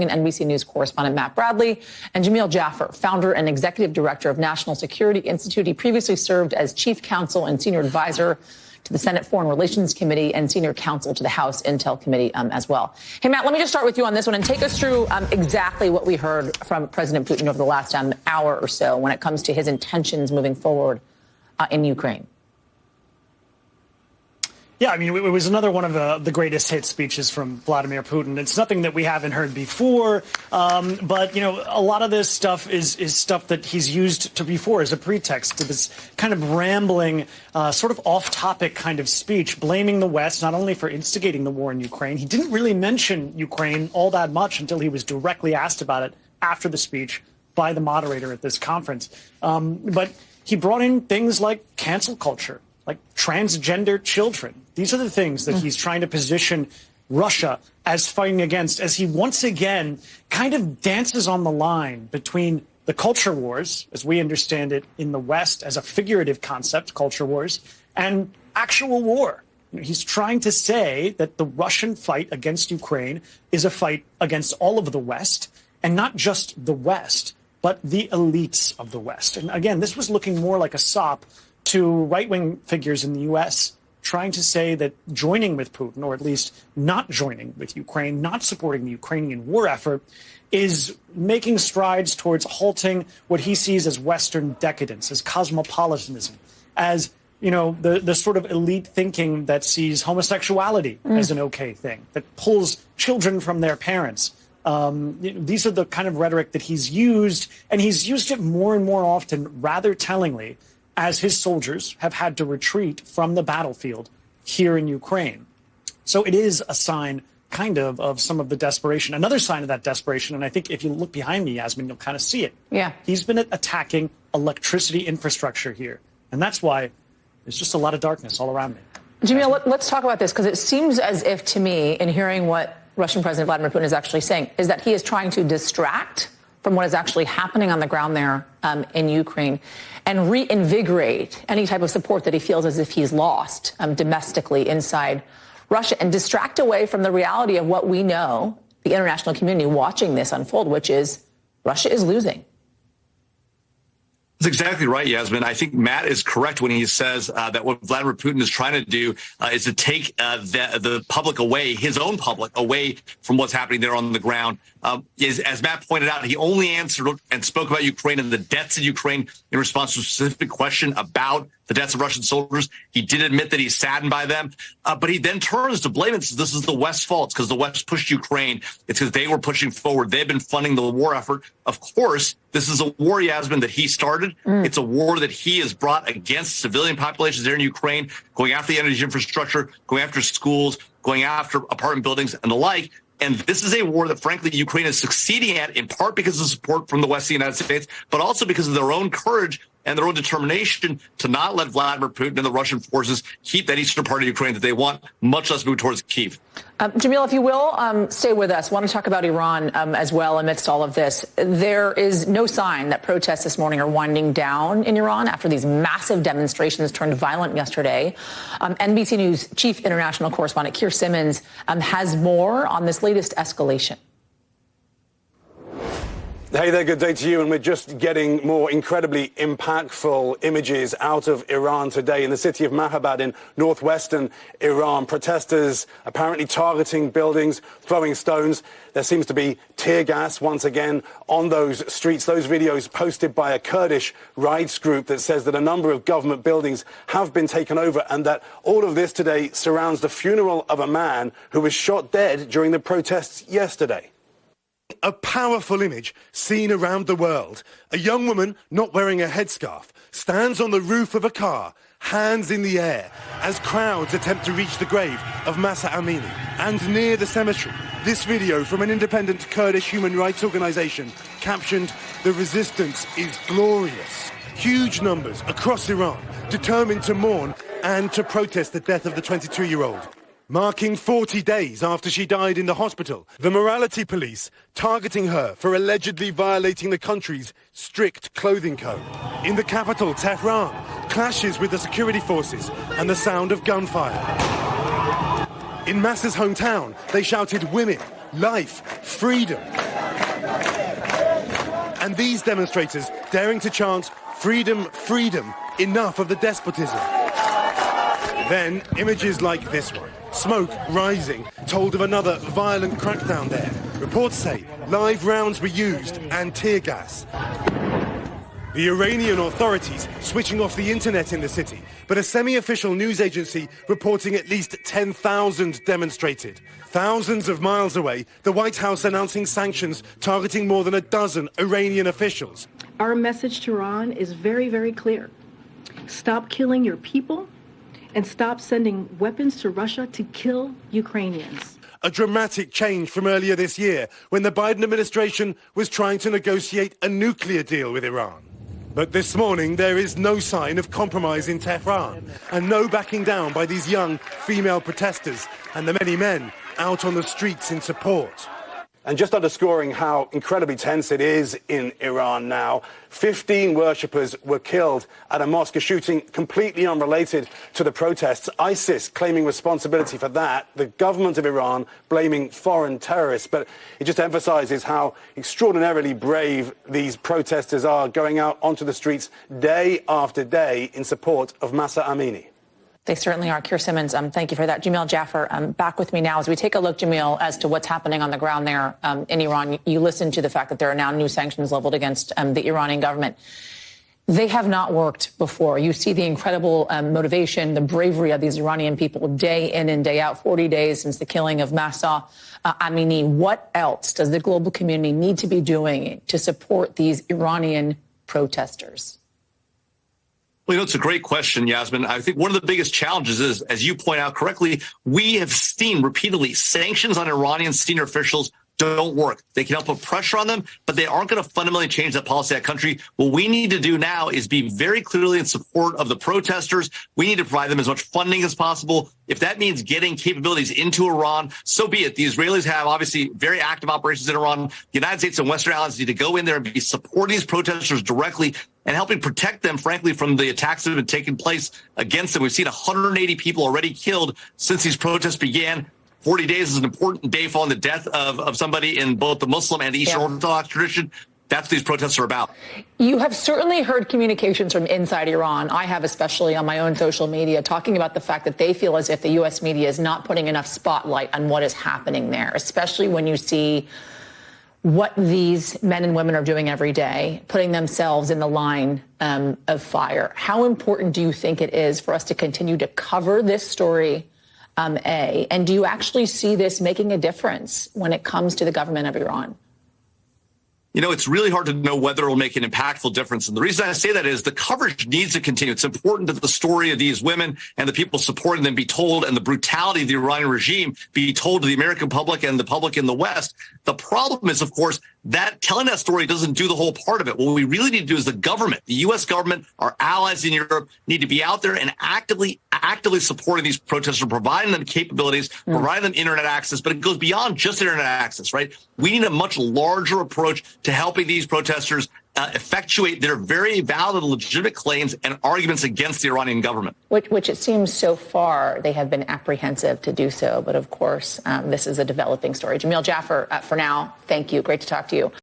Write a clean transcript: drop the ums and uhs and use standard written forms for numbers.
And NBC News correspondent Matt Bradley, and Jamil Jaffer, founder and executive director of National Security Institute. He previously served as chief counsel and senior advisor to the Senate Foreign Relations Committee and senior counsel to the House Intel Committee as well. Hey, Matt, let me just start with you on this one and take us through exactly what we heard from President Putin over the last hour or so when it comes to his intentions moving forward in Ukraine. Yeah, I mean, it was another one of the greatest hit speeches from Vladimir Putin. It's nothing that we haven't heard before, but, you know, a lot of this stuff is stuff that he's used to before as a pretext to this kind of rambling, sort of off-topic kind of speech, blaming the West not only for instigating the war in Ukraine. He didn't really mention Ukraine all that much until he was directly asked about it after the speech by the moderator at this conference. But he brought in things like cancel culture, like transgender children. These are the things that he's trying to position Russia as fighting against, as he once again kind of dances on the line between the culture wars, as we understand it in the West as a figurative concept, culture wars, and actual war. He's trying to say that the Russian fight against Ukraine is a fight against all of the West, and not just the West, but the elites of the West. And again, this was looking more like a sop to right-wing figures in the U.S. trying to say that joining with Putin, or at least not joining with Ukraine, not supporting the Ukrainian war effort, is making strides towards halting what he sees as Western decadence, as cosmopolitanism, as, you know, the sort of elite thinking that sees homosexuality as an okay thing, that pulls children from their parents. These are the kind of rhetoric that he's used, and he's used it more and more often, rather tellingly, as his soldiers have had to retreat from the battlefield here in Ukraine. So it is a sign, kind of some of the desperation. Another sign of that desperation, and I think if you look behind me, Yasmin, you'll kind of see it. Yeah. He's been attacking electricity infrastructure here. And that's why there's just a lot of darkness all around me. Jamil, let's talk about this, because it seems as if, to me, in hearing what Russian President Vladimir Putin is actually saying, is that he is trying to distract from what is actually happening on the ground there in Ukraine and reinvigorate any type of support that he feels as if he's lost domestically inside Russia, and distract away from the reality of what we know, the international community watching this unfold, which is Russia is losing. That's exactly right, Yasmin. I think Matt is correct when he says that what Vladimir Putin is trying to do is to take the public away, his own public, away from what's happening there on the ground. As Matt pointed out, he only answered and spoke about Ukraine and the deaths in Ukraine in response to a specific question about the deaths of Russian soldiers. He did admit that he's saddened by them, but he then turns to blame and says this is the West's fault. It's because the West pushed Ukraine. It's because they were pushing forward. They've been funding the war effort. Of course, this is a war, Yasmin, that he started. It's a war that he has brought against civilian populations there in Ukraine, going after the energy infrastructure, going after schools, going after apartment buildings and the like. And this is a war that, frankly, Ukraine is succeeding at, in part because of support from the West of the United States, but also because of their own courage and their own determination to not let Vladimir Putin and the Russian forces keep that eastern part of Ukraine that they want, much less move towards Kyiv. Jamil, if you will, stay with us. I want to talk about Iran as well amidst all of this. There is no sign that protests this morning are winding down in Iran after these massive demonstrations turned violent yesterday. NBC News chief international correspondent Keir Simmons has more on this latest escalation. Hey there, good day to you. And we're just getting more incredibly impactful images out of Iran today. In the city of Mahabad in northwestern Iran, protesters apparently targeting buildings, throwing stones. There seems to be tear gas once again on those streets. Those videos posted by a Kurdish rights group that says that a number of government buildings have been taken over, and that all of this today surrounds the funeral of a man who was shot dead during the protests yesterday. A powerful image seen around the world. A young woman not wearing a headscarf stands on the roof of a car, hands in the air, as crowds attempt to reach the grave of Mahsa Amini. And near the cemetery, this video from an independent Kurdish human rights organization captioned, "The resistance is glorious." Huge numbers across Iran determined to mourn and to protest the death of the 22-year-old. Marking 40 days after she died in the hospital, the morality police targeting her for allegedly violating the country's strict clothing code. In the capital, Tehran, clashes with the security forces and the sound of gunfire. In Mahsa's hometown, they shouted, "Women, life, freedom. And these demonstrators daring to chant, freedom, freedom, enough of the despotism. Then images like this one, smoke rising, told of another violent crackdown there. Reports say live rounds were used and tear gas. The Iranian authorities switching off the internet in the city, but a semi-official news agency reporting at least 10,000 demonstrated. Thousands of miles away, the White House announcing sanctions targeting more than a dozen Iranian officials. Our message to Iran is very, very clear. Stop killing your people and stop sending weapons to Russia to kill Ukrainians. A dramatic change from earlier this year when the Biden administration was trying to negotiate a nuclear deal with Iran. But this morning, there is no sign of compromise in Tehran and no backing down by these young female protesters and the many men out on the streets in support. And just underscoring how incredibly tense it is in Iran now, 15 worshippers were killed at a mosque, a shooting completely unrelated to the protests. ISIS claiming responsibility for that, the government of Iran blaming foreign terrorists. But it just emphasizes how extraordinarily brave these protesters are, going out onto the streets day after day in support of Mahsa Amini. They certainly are. Keir Simmons, thank you for that. Jamil Jaffer, back with me now as we take a look, Jamil, as to what's happening on the ground there in Iran. You listened to the fact that there are now new sanctions leveled against the Iranian government. They have not worked before. You see the incredible motivation, the bravery of these Iranian people day in and day out, 40 days since the killing of Mahsa Amini. What else does the global community need to be doing to support these Iranian protesters? Well, it's a great question, Yasmin. I think one of the biggest challenges is, as you point out correctly, we have seen repeatedly sanctions on Iranian senior officials don't work. They can help put pressure on them, but they aren't going to fundamentally change that policy of that country. What we need to do now is be very clearly in support of the protesters. We need to provide them as much funding as possible. If that means getting capabilities into Iran, so be it. The Israelis have obviously very active operations in Iran. The United States and Western allies need to go in there and be supporting these protesters directly and helping protect them, frankly, from the attacks that have been taking place against them. We've seen 180 people already killed since these protests began. 40 days is an important day following the death of somebody in both the Muslim and the Eastern Orthodox tradition. That's what these protests are about. You have certainly heard communications from inside Iran. I have, especially on my own social media, talking about the fact that they feel as if the U.S. media is not putting enough spotlight on what is happening there, especially when you see what these men and women are doing every day, putting themselves in the line of fire. How important do you think it is for us to continue to cover this story, and do you actually see this making a difference when it comes to the government of Iran? You know, it's really hard to know whether it will make an impactful difference. And the reason I say that is the coverage needs to continue. It's important that the story of these women and the people supporting them be told, and the brutality of the Iranian regime be told to the American public and the public in the West. The problem is, of course, that telling that story doesn't do the whole part of it. What we really need to do is the government, the U.S. government, our allies in Europe need to be out there and actively supporting these protesters, providing them capabilities, providing them internet access. But it goes beyond just internet access, right? We need a much larger approach to helping these protesters effectuate their very valid, legitimate claims and arguments against the Iranian government. Which it seems so far they have been apprehensive to do so. But of course, this is a developing story. Jamil Jaffer, for now, thank you. Great to talk to you.